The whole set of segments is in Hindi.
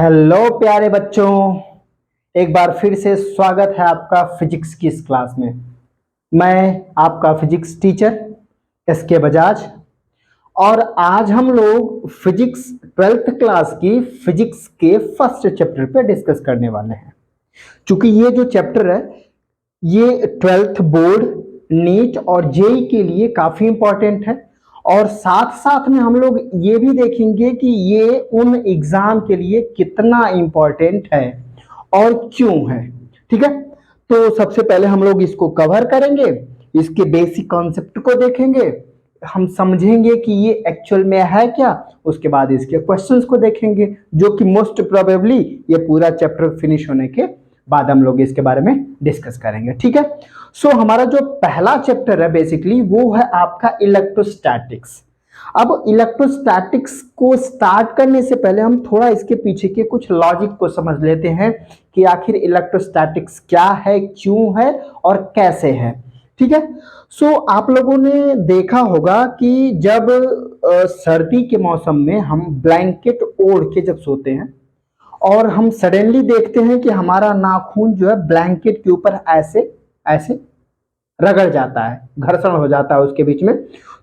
हेलो प्यारे बच्चों, एक बार फिर से स्वागत है आपका फिजिक्स की इस क्लास में। मैं आपका फिजिक्स टीचर एस के बजाज और आज हम लोग फिजिक्स 12th क्लास की फिजिक्स के फर्स्ट चैप्टर पे डिस्कस करने वाले हैं। क्योंकि ये जो चैप्टर है ये 12th बोर्ड, नीट और जेई के लिए काफी इंपॉर्टेंट है और साथ साथ में हम लोग ये भी देखेंगे कि ये उन एग्जाम के लिए कितना इंपॉर्टेंट है और क्यों है। ठीक है, तो सबसे पहले हम लोग इसको कवर करेंगे, इसके बेसिक कॉन्सेप्ट को देखेंगे, हम समझेंगे कि ये एक्चुअल में है क्या, उसके बाद इसके क्वेश्चंस को देखेंगे जो कि मोस्ट प्रोबेबली ये पूरा चैप्टर फिनिश होने के बाद हम लोग इसके बारे में डिस्कस करेंगे। ठीक है, सो हमारा जो पहला चैप्टर है बेसिकली वो है आपका इलेक्ट्रोस्टैटिक्स। अब इलेक्ट्रोस्टैटिक्स को स्टार्ट करने से पहले हम थोड़ा इसके पीछे के कुछ लॉजिक को समझ लेते हैं कि आखिर इलेक्ट्रोस्टैटिक्स क्या है, क्यों है और कैसे है। ठीक है, सो आप लोगों ने देखा होगा कि जब सर्दी के मौसम में हम ब्लैंकेट ओढ़ के जब सोते हैं और हम सडनली देखते हैं कि हमारा नाखून जो है ब्लैंकेट के ऊपर ऐसे ऐसे रगड़ जाता है, घर्षण हो जाता है उसके बीच में,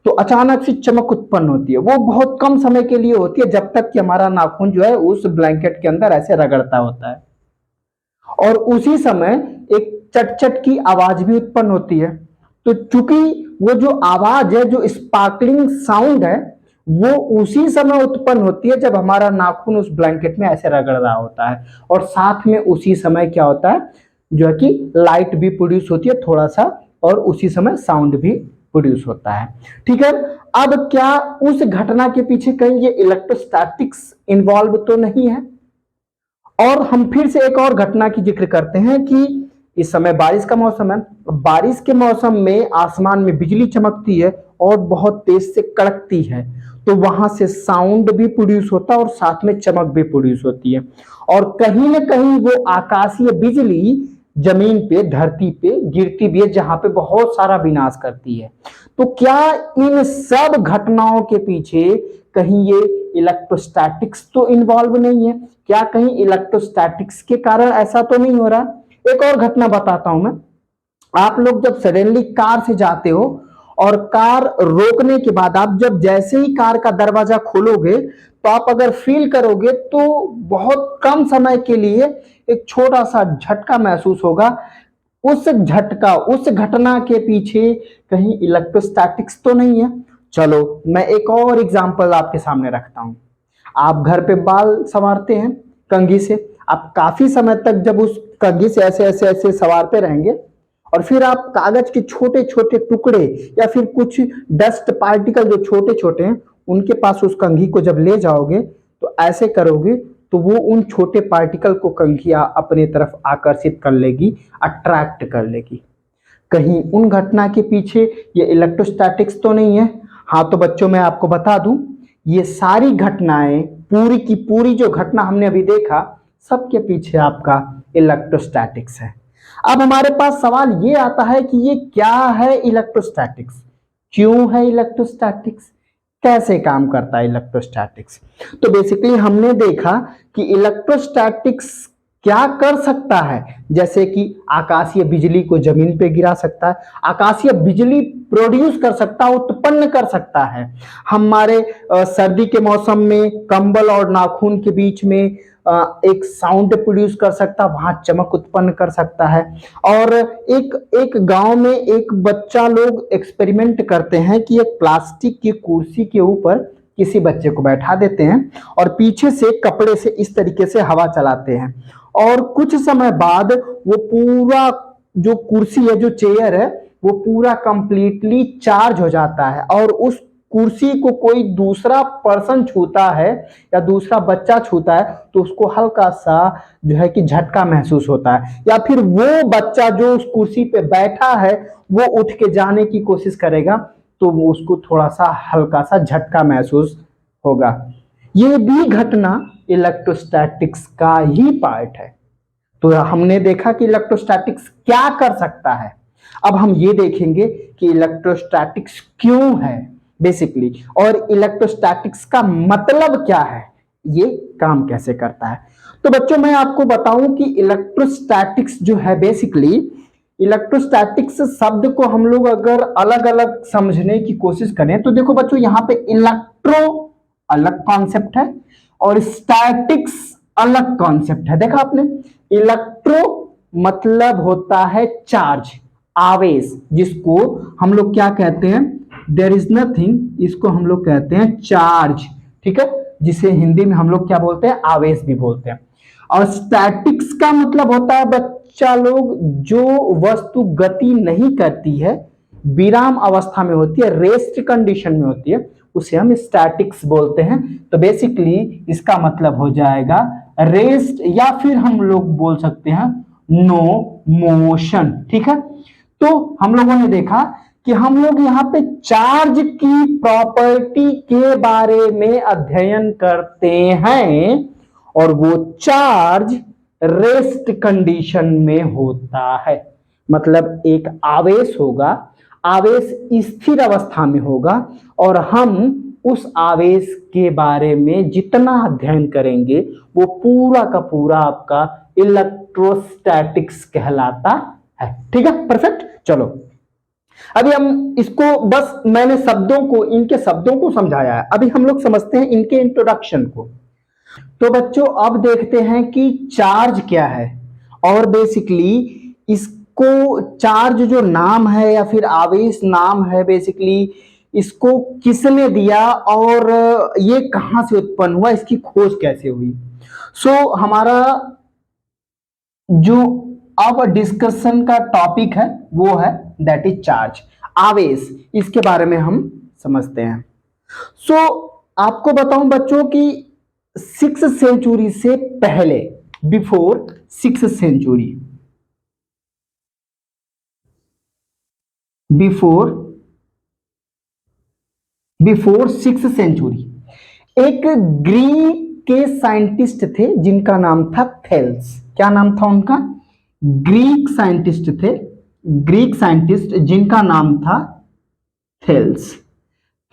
तो अचानक से चमक उत्पन्न होती है। वो बहुत कम समय के लिए होती है, जब तक कि हमारा नाखून जो है उस ब्लैंकेट के अंदर ऐसे रगड़ता होता है और उसी समय एक चट-चट की आवाज भी उत्पन्न होती है। तो चूंकि वो जो आवाज है, जो स्पार्कलिंग साउंड है, वो उसी समय उत्पन्न होती है जब हमारा नाखून उस ब्लैंकेट में ऐसे रगड़ रहा होता है और साथ में उसी समय क्या होता है जो है कि लाइट भी प्रोड्यूस होती है थोड़ा सा और उसी समय साउंड भी प्रोड्यूस होता है। ठीक है, अब क्या उस घटना के पीछे कहीं ये इलेक्ट्रोस्टैटिक्स इन्वॉल्व तो नहीं है? और हम फिर से एक और घटना की जिक्र करते हैं कि इस समय बारिश का मौसम है। बारिश के मौसम में आसमान में बिजली चमकती है और बहुत तेज से कड़कती है, तो वहां से साउंड भी प्रोड्यूस होता है और साथ में चमक भी प्रोड्यूस होती है और कहीं ना कहीं वो आकाशीय बिजली जमीन पे, धरती पे गिरती भी है जहां पे बहुत सारा विनाश करती है। तो क्या इन सब घटनाओं के पीछे कहीं ये इलेक्ट्रोस्टैटिक्स तो इन्वॉल्व नहीं है? क्या कहीं इलेक्ट्रोस्टैटिक्स के कारण ऐसा तो नहीं हो रहा? एक और घटना बताता हूं मैं। आप लोग जब सडनली कार से जाते हो और कार रोकने के बाद आप जब जैसे ही कार का दरवाजा खोलोगे तो आप अगर फील करोगे तो बहुत कम समय के लिए एक छोटा सा झटका महसूस होगा। उस झटका, उस घटना के पीछे कहीं इलेक्ट्रोस्टैटिक्स तो नहीं है? चलो मैं एक और एग्जांपल आपके सामने रखता हूं। आप घर पे बाल संवारते हैं कंघी से, आप काफी समय तक जब उस कंघी से ऐसे ऐसे ऐसे संवारते रहेंगे और फिर आप कागज के छोटे छोटे टुकड़े या फिर कुछ डस्ट पार्टिकल जो छोटे छोटे हैं उनके पास उस कंघी को जब ले जाओगे तो ऐसे करोगे तो वो उन छोटे पार्टिकल को कंघिया अपने तरफ आकर्षित कर लेगी, अट्रैक्ट कर लेगी। कहीं उन घटना के पीछे ये इलेक्ट्रोस्टैटिक्स तो नहीं है? हाँ, तो बच्चों मैं आपको बता दूं, ये सारी घटनाएं, पूरी की पूरी जो घटना हमने अभी देखा, सबके पीछे आपका इलेक्ट्रोस्टैटिक्स है। अब हमारे पास सवाल ये आता है कि ये क्या है इलेक्ट्रोस्टैटिक्स, क्यों है इलेक्ट्रोस्टैटिक्स, कैसे काम करता है इलेक्ट्रोस्टैटिक्स? तो बेसिकली हमने देखा कि इलेक्ट्रोस्टैटिक्स क्या कर सकता है, जैसे कि आकाशीय बिजली को जमीन पे गिरा सकता है, आकाशीय बिजली प्रोड्यूस कर सकता है, उत्पन्न कर सकता है। हमारे सर्दी के मौसम में कंबल और नाखून के बीच में एक साउंड प्रोड्यूस कर सकता है, वहां चमक उत्पन्न कर सकता है। और एक एक गांव में एक बच्चा लोग एक्सपेरिमेंट करते हैं कि एक प्लास्टिक की कुर्सी के ऊपर किसी बच्चे को बैठा देते हैं और पीछे से कपड़े से इस तरीके से हवा चलाते हैं और कुछ समय बाद वो पूरा जो कुर्सी है, जो चेयर है, वो पूरा कंप्लीटली चार्ज हो जाता है और उस कुर्सी को कोई दूसरा पर्सन छूता है या दूसरा बच्चा छूता है तो उसको हल्का सा जो है कि झटका महसूस होता है, या फिर वो बच्चा जो उस कुर्सी पे बैठा है वो उठ के जाने की कोशिश करेगा तो वो उसको थोड़ा सा हल्का सा झटका महसूस होगा। ये भी घटना इलेक्ट्रोस्टैटिक्स का ही पार्ट है। तो हमने देखा कि इलेक्ट्रोस्टैटिक्स क्या कर सकता है। अब हम ये देखेंगे कि इलेक्ट्रोस्टैटिक्स क्यों है बेसिकली, और इलेक्ट्रोस्टैटिक्स का मतलब क्या है, ये काम कैसे करता है। तो बच्चों मैं आपको बताऊं कि इलेक्ट्रोस्टैटिक्स जो है बेसिकली, इलेक्ट्रोस्टैटिक्स शब्द को हम लोग अगर अलग अलग समझने की कोशिश करें तो देखो बच्चों यहाँ पे इलेक्ट्रो अलग कॉन्सेप्ट है और स्टैटिक्स अलग कॉन्सेप्ट है। देखा आपने, इलेक्ट्रो मतलब होता है चार्ज, आवेश, जिसको हम लोग क्या कहते हैं, देयर इज नथिंग, इसको हम लोग कहते हैं चार्ज, ठीक है, जिसे हिंदी में हम लोग क्या बोलते हैं, आवेश भी बोलते हैं। और स्टैटिक्स का मतलब होता है बच्चा लोग, जो वस्तु गति नहीं करती है, विराम अवस्था में होती है, रेस्ट कंडीशन में होती है, उसे हम स्टैटिक्स बोलते हैं। तो बेसिकली इसका मतलब हो जाएगा रेस्ट, या फिर हम लोग बोल सकते हैं नो मोशन, ठीक है। तो हम लोगों ने देखा कि हम लोग यहाँ पे चार्ज की प्रॉपर्टी के बारे में अध्ययन करते हैं और वो चार्ज रेस्ट कंडीशन में होता है। मतलब एक आवेश होगा, आवेश स्थिर अवस्था में होगा और हम उस आवेश के बारे में जितना अध्ययन करेंगे वो पूरा का पूरा आपका इलेक्ट्रोस्टैटिक्स कहलाता है, ठीक है, परफेक्ट। चलो अभी हम इसको, बस मैंने शब्दों को, इनके शब्दों को समझाया है, अभी हम लोग समझते हैं इनके इंट्रोडक्शन को। तो बच्चों अब देखते हैं कि चार्ज क्या है और बेसिकली इसको, चार्ज जो नाम है या फिर आवेश नाम है, बेसिकली इसको किसने दिया और ये कहां से उत्पन्न हुआ, इसकी खोज कैसे हुई। हमारा जो अब डिस्कशन का टॉपिक है वो है दैट इज चार्ज, आवेश, इसके बारे में हम समझते हैं। आपको बताऊं बच्चों कि 6th सेंचुरी से पहले, before 6th century, before 6th century, एक ग्रीक के साइंटिस्ट थे जिनका नाम था थेल्स। क्या नाम था उनका? ग्रीक साइंटिस्ट थे, ग्रीक साइंटिस्ट जिनका नाम था थेल्स।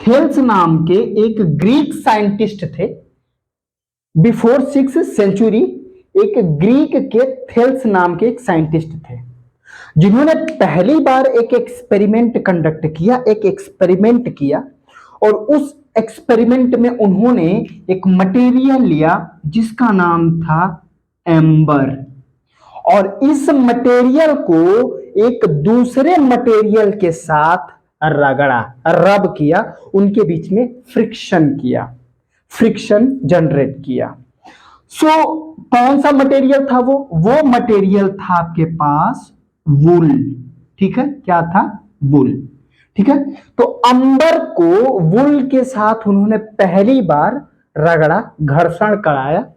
थेल्स नाम के एक ग्रीक साइंटिस्ट थे बिफोर 6th सेंचुरी। एक ग्रीक के थेल्स नाम के एक साइंटिस्ट थे जिन्होंने पहली बार एक एक्सपेरिमेंट कंडक्ट किया, एक एक्सपेरिमेंट किया और उस एक्सपेरिमेंट में उन्होंने एक मटेरियल लिया जिसका नाम था एम्बर, और इस मटेरियल को एक दूसरे मटेरियल के साथ रगड़ा, रब किया, उनके बीच में फ्रिक्शन किया, फ्रिक्शन जनरेट किया। कौन सा मटेरियल था वो मटेरियल था आपके पास वुल, ठीक है, क्या था? वुल, ठीक है। तो अंबर को वुल के साथ उन्होंने पहली बार रगड़ा, घर्षण कराया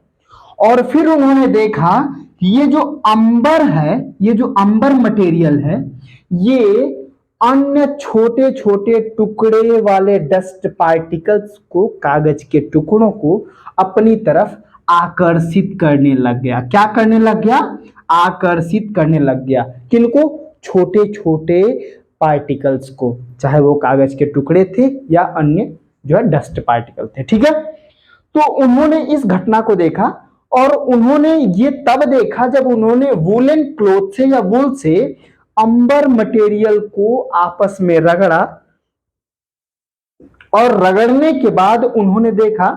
और फिर उन्होंने देखा कि ये जो अंबर है, ये जो अंबर मटेरियल है, ये अन्य छोटे छोटे टुकड़े वाले डस्ट पार्टिकल्स को, कागज के टुकड़ों को अपनी तरफ आकर्षित करने लग गया। क्या करने लग गया? आकर्षित करने लग गया। किनको? छोटे छोटे पार्टिकल्स को, चाहे वो कागज के टुकड़े थे या अन्य जो है डस्ट पार्टिकल थे, ठीक है। तो उन्होंने इस घटना को देखा और उन्होंने ये तब देखा जब उन्होंने वुलन क्लॉथ से या वुल से अंबर मटेरियल को आपस में रगड़ा और रगड़ने के बाद उन्होंने देखा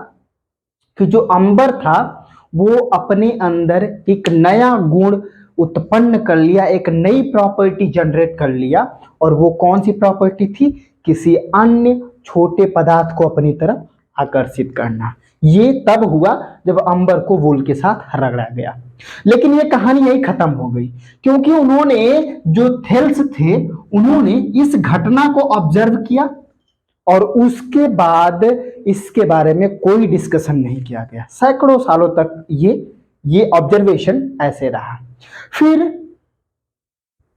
कि जो अंबर था वो अपने अंदर एक नया गुण उत्पन्न कर लिया, एक नई प्रॉपर्टी जनरेट कर लिया। और वो कौन सी प्रॉपर्टी थी? किसी अन्य छोटे पदार्थ को अपनी तरफ आकर्षित करना। ये तब हुआ जब अंबर को वुल के साथ रगड़ा गया। लेकिन ये कहानी यही खत्म हो गई, क्योंकि उन्होंने, जो थेल्स थे, उन्होंने इस घटना को ऑब्जर्व किया और उसके बाद इसके बारे में कोई डिस्कशन नहीं किया गया। सैकड़ों सालों तक ये ऑब्जर्वेशन ऐसे रहा। फिर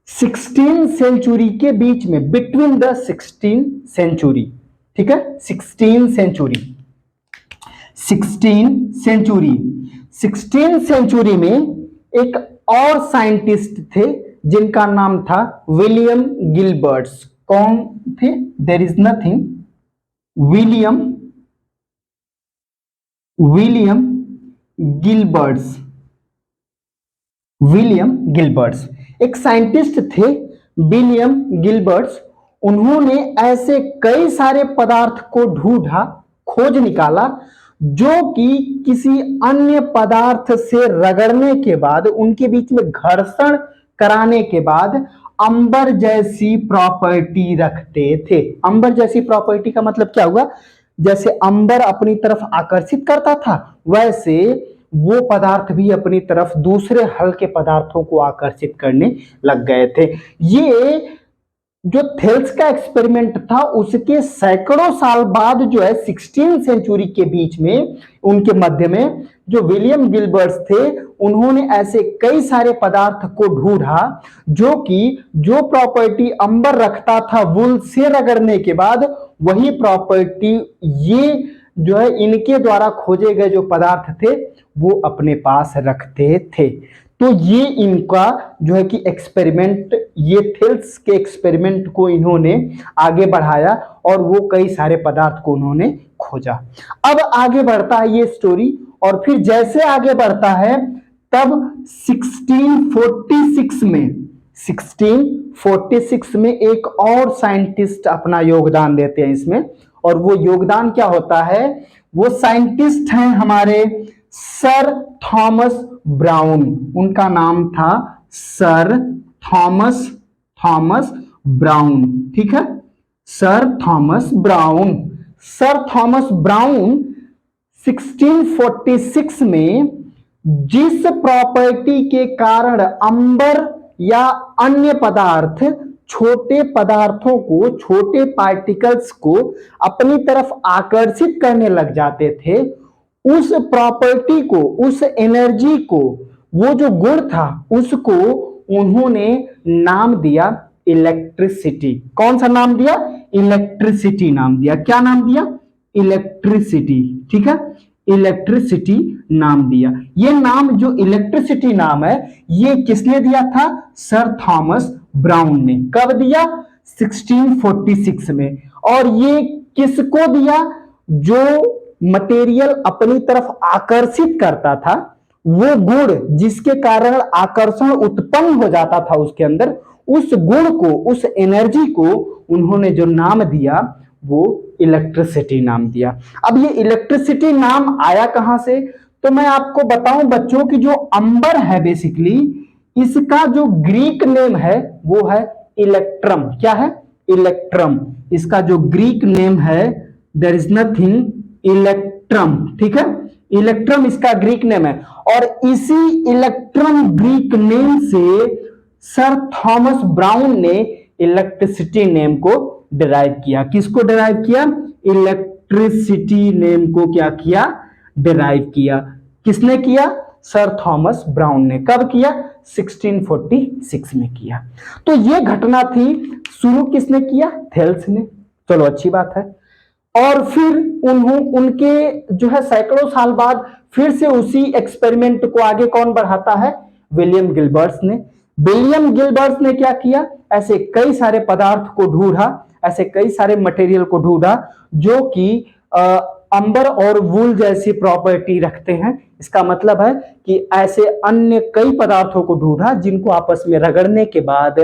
16 सेंचुरी के बीच में, बिटवीन द 16 सेंचुरी, ठीक है, 16 सेंचुरी में एक और साइंटिस्ट थे जिनका नाम था विलियम गिलबर्ट्स। कौन थे? There is nothing, William Gilberts, William Gilberts एक साइंटिस्ट थे, विलियम गिलबर्ट्स। उन्होंने ऐसे कई सारे पदार्थ को ढूंढा, खोज निकाला, जो कि किसी अन्य पदार्थ से रगड़ने के बाद, उनके बीच में घर्षण कराने के बाद अंबर जैसी प्रॉपर्टी रखते थे। अंबर जैसी प्रॉपर्टी का मतलब क्या हुआ? जैसे अंबर अपनी तरफ आकर्षित करता था, वैसे वो पदार्थ भी अपनी तरफ दूसरे हल्के पदार्थों को आकर्षित करने लग गए थे। ये जो थेल्स का एक्सपेरिमेंट था, उसके सैकड़ों साल बाद जो है 16वीं सेंचुरी के बीच में, उनके मध्य में जो विलियम गिलबर्ट्स थे, उन्होंने ऐसे कई सारे पदार्थ को ढूंढा जो कि जो प्रॉपर्टी अंबर रखता था वुल से रगड़ने के बाद, वही प्रॉपर्टी ये जो है इनके द्वारा खोजे गए जो पदार्थ थे वो अपने पास रखते थे। तो ये इनका जो है कि एक्सपेरिमेंट, ये थेल्स के एक्सपेरिमेंट को इन्होंने आगे बढ़ाया और वो कई सारे पदार्थ को उन्होंने खोजा। अब आगे बढ़ता है ये स्टोरी, और फिर जैसे आगे बढ़ता है तब 1646 में एक और साइंटिस्ट अपना योगदान देते हैं इसमें। और वो योगदान क्या होता है? वो साइंटिस्ट हैं हमारे सर थॉमस ब्राउन। उनका नाम था सर थॉमस ब्राउन। ठीक है, sir Thomas brown. Sir Thomas brown 1646 में जिस प्रॉपर्टी के कारण अंबर या अन्य पदार्थ छोटे पदार्थों को, छोटे पार्टिकल्स को अपनी तरफ आकर्षित करने लग जाते थे, उस प्रॉपर्टी को, उस एनर्जी को, वो जो गुण था उसको उन्होंने नाम दिया इलेक्ट्रिसिटी। कौन सा नाम दिया? इलेक्ट्रिसिटी नाम दिया। क्या नाम दिया? इलेक्ट्रिसिटी। ठीक है, इलेक्ट्रिसिटी नाम दिया। ये नाम जो इलेक्ट्रिसिटी नाम है, ये किसने दिया था? सर थॉमस ब्राउन ने। कब दिया? 1646 में। और ये किसको दिया? जो मटेरियल अपनी तरफ आकर्षित करता था, वो गुण जिसके कारण आकर्षण उत्पन्न हो जाता था उसके अंदर, उस गुण को, उस एनर्जी को उन्होंने जो नाम दिया वो इलेक्ट्रिसिटी नाम दिया। अब ये इलेक्ट्रिसिटी नाम आया कहां से? तो मैं आपको बताऊं बच्चों की जो अंबर है, बेसिकली इसका जो ग्रीक नेम है वो है इलेक्ट्रम। क्या है? इलेक्ट्रम। इसका जो ग्रीक नेम है, देयर इज नथिंग, इलेक्ट्रम। ठीक है, इलेक्ट्रम इसका ग्रीक नेम है। और इसी इलेक्ट्रम ग्रीक नेम से सर थॉमस ब्राउन ने इलेक्ट्रिसिटी नेम को डिराइव किया। किसको डिराइव किया? इलेक्ट्रिसिटी नेम को क्या किया? डिराइव किया। किसने किया? सर थॉमस ब्राउन ने। कब किया? 1646 में किया। तो ये घटना थी, शुरू किसने किया? थेल्स ने। चलो अच्छी बात है। और फिर उनके जो है सैकड़ों साल बाद फिर से उसी एक्सपेरिमेंट को आगे कौन बढ़ाता है? विलियम गिलबर्ट्स ने। विलियम गिलबर्ट्स ने क्या किया? ऐसे कई सारे पदार्थ को ढूंढा, ऐसे कई सारे मटेरियल को ढूंढा जो कि अंबर और वूल जैसी प्रॉपर्टी रखते हैं। इसका मतलब है कि ऐसे अन्य कई पदार्थों को ढूंढा जिनको आपस में रगड़ने के बाद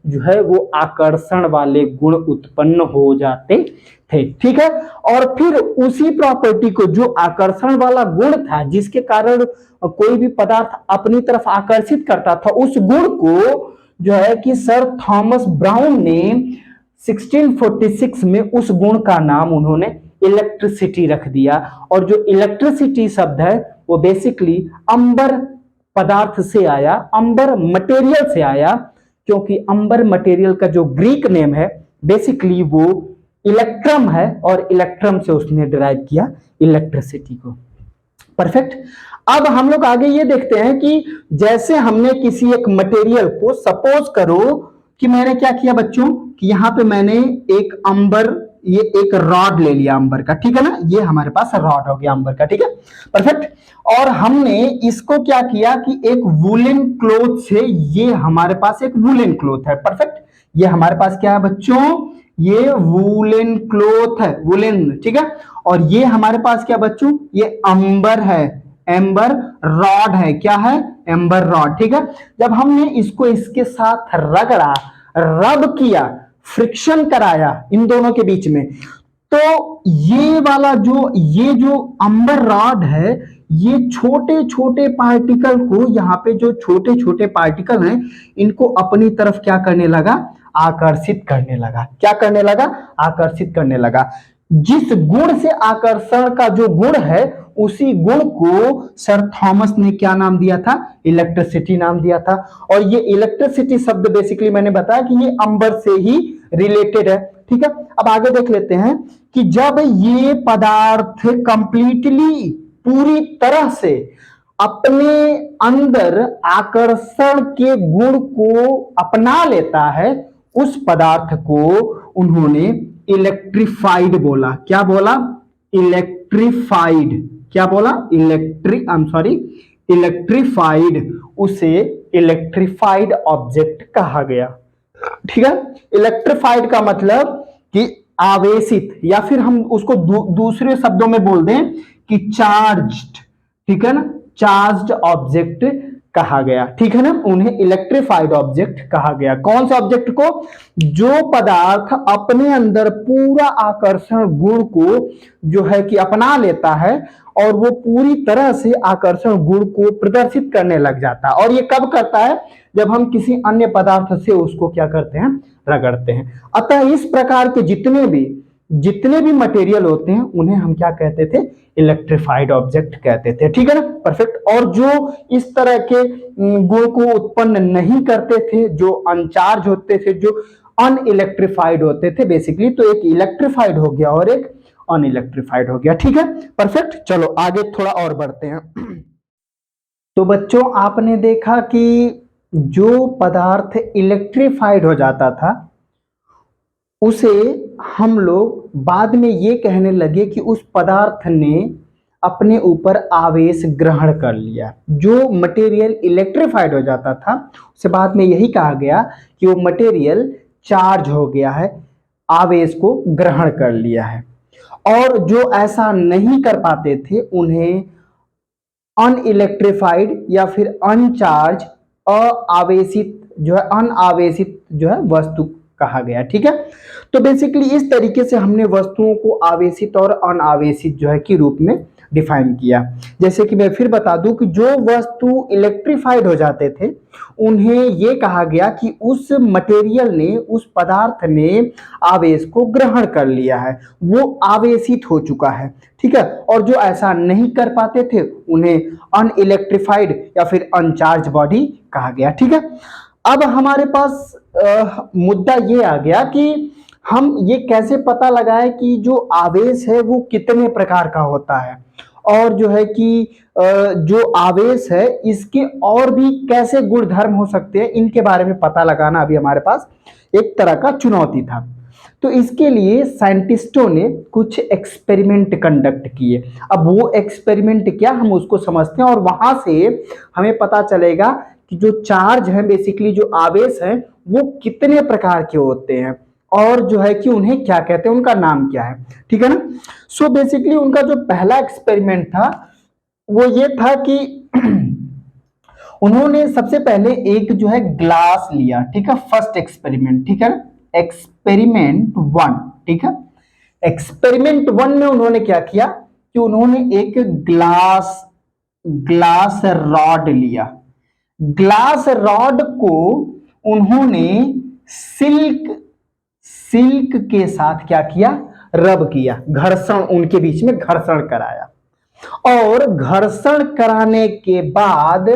जो है वो आकर्षण वाले गुण उत्पन्न हो जाते थे। ठीक है, और फिर उसी प्रॉपर्टी को, जो आकर्षण वाला गुण था जिसके कारण कोई भी पदार्थ अपनी तरफ आकर्षित करता था, उस गुण को जो है कि सर थॉमस ब्राउन ने 1646 में उस गुण का नाम उन्होंने इलेक्ट्रिसिटी रख दिया। और जो इलेक्ट्रिसिटी शब्द है वो बेसिकली अंबर पदार्थ से आया, अंबर मटेरियल से आया, क्योंकि अंबर मटेरियल का जो ग्रीक नेम है बेसिकली वो इलेक्ट्रम है, और इलेक्ट्रम से उसने डिराइव किया इलेक्ट्रिसिटी को। परफेक्ट। अब हम लोग आगे ये देखते हैं कि जैसे हमने किसी एक मटेरियल को, सपोज करो कि मैंने क्या किया बच्चों कि यहां पे मैंने एक अंबर, ये एक रॉड ले लिया अंबर का। ठीक है ना, ये हमारे पास रॉड हो गया अंबर का। ठीक है, परफेक्ट। और हमने इसको क्या किया कि एक वुलन क्लॉथ से, ये हमारे पास एक वुलन क्लॉथ है। परफेक्ट। ये हमारे पास क्या है बच्चों? ये वुलन क्लॉथ है, वुलन। ठीक है, और ये हमारे पास क्या बच्चों? ये अंबर है, एम्बर रॉड है। क्या है? Amber rod. ठीक है, जब हमने इसको इसके साथ रगड़ा, रब किया, फ्रिक्शन कराया इन दोनों के बीच में, तो ये वाला ये जो एम्बर रॉड है, ये छोटे छोटे पार्टिकल को, यहाँ पे जो छोटे छोटे पार्टिकल हैं, इनको अपनी तरफ क्या करने लगा? आकर्षित करने लगा। क्या करने लगा? आकर्षित करने लगा। जिस गुण से आकर्षण का जो गुण है, उसी गुण को सर थॉमस ने क्या नाम दिया था? इलेक्ट्रिसिटी नाम दिया था। और ये इलेक्ट्रिसिटी शब्द बेसिकली मैंने बताया कि ये अंबर से ही रिलेटेड है। ठीक है, अब आगे देख लेते हैं कि जब ये पदार्थ कंप्लीटली, पूरी तरह से अपने अंदर आकर्षण के गुण को अपना लेता है, उस पदार्थ को उन्होंने इलेक्ट्रिफाइड बोला। क्या बोला? इलेक्ट्रिफाइड। क्या बोला? इलेक्ट्रिफाइड। उसे इलेक्ट्रिफाइड ऑब्जेक्ट कहा गया। ठीक है, इलेक्ट्रिफाइड का मतलब कि आवेशित, या फिर हम उसको दूसरे शब्दों में बोल दें कि चार्ज्ड। ठीक है ना, चार्ज्ड ऑब्जेक्ट कहा गया। ठीक है ना, उन्हें इलेक्ट्रिफाइड ऑब्जेक्ट कहा गया। कौन सा ऑब्जेक्ट को? जो पदार्थ अपने अंदर पूरा आकर्षण गुण को जो है कि अपना लेता है, और वो पूरी तरह से आकर्षण गुण को प्रदर्शित करने लग जाता है। और ये कब करता है? जब हम किसी अन्य पदार्थ से उसको क्या करते हैं? रगड़ते हैं। अतः इस प्रकार के जितने भी मटेरियल होते हैं, उन्हें हम क्या कहते थे? इलेक्ट्रिफाइड ऑब्जेक्ट कहते थे। ठीक है ना, परफेक्ट। और जो इस तरह के गुण को उत्पन्न नहीं करते थे, जो अनचार्ज होते थे, जो अनइलेक्ट्रिफाइड होते थे बेसिकली, तो एक इलेक्ट्रिफाइड हो गया और एक अनइलेक्ट्रिफाइड हो गया। ठीक है, परफेक्ट। चलो आगे थोड़ा और बढ़ते हैं। तो बच्चों, आपने देखा कि जो पदार्थ इलेक्ट्रिफाइड हो जाता था, उसे हम लोग बाद में ये कहने लगे कि उस पदार्थ ने अपने ऊपर आवेश ग्रहण कर लिया। जो मटेरियल इलेक्ट्रिफाइड हो जाता था, उसे बाद में यही कहा गया कि वो मटेरियल चार्ज हो गया है, आवेश को ग्रहण कर लिया है। और जो ऐसा नहीं कर पाते थे, उन्हें अनइलेक्ट्रिफाइड या फिर अनचार्ज, अनावेशित जो है, अनावेशित जो है वस्तु कहा गया। ठीक है, तो बेसिकली इस तरीके से हमने वस्तुओं को आवेशित और अनावेशित जो है कि रूप में डिफाइन किया। जैसे कि मैं फिर बता दूं कि जो वस्तु इलेक्ट्रिफाइड हो जाते थे, उन्हें यह कहा गया कि उस मटेरियल ने, उस पदार्थ ने आवेश को ग्रहण कर लिया है, वो आवेशित हो चुका है। ठीक है, और जो ऐसा नहीं कर पाते थे, उन्हें अनइलेक्ट्रिफाइड या फिर अनचार्ज बॉडी कहा गया। ठीक है, अब हमारे पास मुद्दा ये आ गया कि हम ये कैसे पता लगाएं कि जो आवेश है वो कितने प्रकार का होता है, और जो है कि जो आवेश है इसके और भी कैसे गुण धर्म हो सकते हैं, इनके बारे में पता लगाना अभी हमारे पास एक तरह का चुनौती था। तो इसके लिए साइंटिस्टों ने कुछ एक्सपेरिमेंट कंडक्ट किए। अब वो एक्सपेरिमेंट क्या, हम उसको समझते हैं, और वहां से हमें पता चलेगा कि जो चार्ज है, बेसिकली जो आवेश है, वो कितने प्रकार के होते हैं, और जो है कि उन्हें क्या कहते हैं, उनका नाम क्या है। ठीक है ना। सो बेसिकली उनका जो पहला एक्सपेरिमेंट था, वो ये था कि उन्होंने सबसे पहले एक जो है ग्लास लिया। ठीक है, फर्स्ट एक्सपेरिमेंट। ठीक है, एक्सपेरिमेंट 1। ठीक है, एक्सपेरिमेंट 1 में उन्होंने क्या किया कि उन्होंने एक ग्लास रॉड लिया। ग्लास रॉड को उन्होंने सिल्क के साथ क्या किया? रब किया, घर्षण, उनके बीच में घर्षण कराया। और घर्षण कराने के बाद